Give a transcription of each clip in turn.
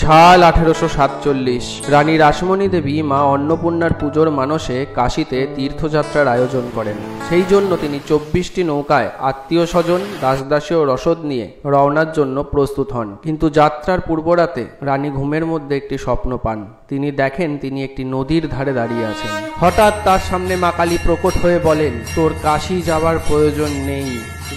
সাল 1847 রানী রাসমণি দেবী মা অন্নপূর্ণার পুজোর মানসে কাশীতে তীর্থযাত্রার আয়োজন করেন। সেই জন্য তিনি 24টি নৌকায় আত্মীয় স্বজন, দাসদাসী ও রসদ নিয়ে রওনার জন্য প্রস্তুত হন। কিন্তু যাত্রার পূর্বরাতে রানী ঘুমের মধ্যে একটি স্বপ্ন পান। তিনি দেখেন তিনি একটি নদীর ধারে দাঁড়িয়ে আছেন। হঠাৎ তার সামনে মা কালী প্রকট হয়ে বলেন, তোর কাশী যাবার প্রয়োজন নেই,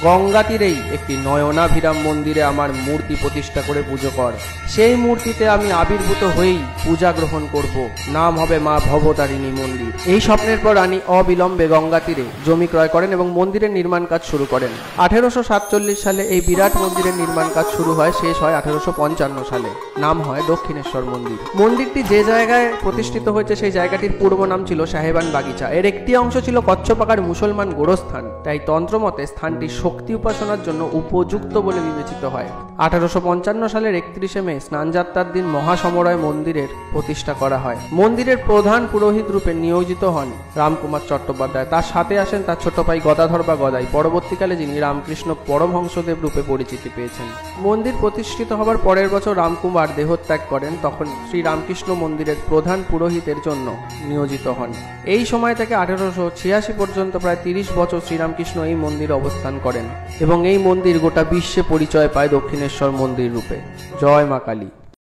গঙ্গা তীরেই একটি নয়নাভিরাম মন্দিরে আমার মূর্তি প্রতিষ্ঠা করে পুজো কর। সেই মূর্তিতে আমি আবির্ভূত হয়েই পূজা গ্রহণ করব। নাম হবে মা ভবতারিণী মন্দির। এই স্বপ্নের পর রানী অবিলম্বে গঙ্গা তীরে জমি ক্রয় করেন এবং মন্দিরের নির্মাণ কাজ শুরু করেন। 1847 সালে এই বিরাট মন্দিরের নির্মাণ কাজ শুরু হয়, শেষ হয় 1855 সালে। নাম হয় দক্ষিণেশ্বর মন্দির। মন্দিরটি যে জায়গায় প্রতিষ্ঠিত হয়েছে সেই জায়গাটির পূর্ব নাম ছিল সাহেবান বাগিচা। এর একটি অংশ ছিল কচ্ছপাকার মুসলমান গোরস্থান। তাই তন্ত্রমতে স্থানটি শক্তি উপাসনার জন্য উপযুক্ত বলে বিবেচিত হয়। 1855 সালের 31শে মে স্নানযাত্রার দিন মহাসমরয় মন্দিরের প্রতিষ্ঠা করা হয়। মন্দিরের প্রধান পুরোহিত রূপে নিয়োজিত হন রামকুমার চট্টোপাধ্যায়। তার সাথে আসেন তার ছোট ভাই গদাধর বা গদাই, পরবর্তীকালে যিনি রামকৃষ্ণ পরমহংসদেব রূপে পরিচিতি পেয়েছেন। মন্দির প্রতিষ্ঠিত হবার পরের বছর রামকুমার দেহত্যাগ করেন। তখন শ্রী রামকৃষ্ণ মন্দিরের প্রধান পুরোহিতের জন্য নিয়োজিত হন। এই সময় থেকে 1886 পর্যন্ত প্রায় 30 বছর শ্রীরামকৃষ্ণ এই মন্দিরে অবস্থান করেন এবং এই মন্দির গোটা বিশ্বে পরিচয় পায় দক্ষিণেশ্বর মন্দির রূপে। জয় মা কালী।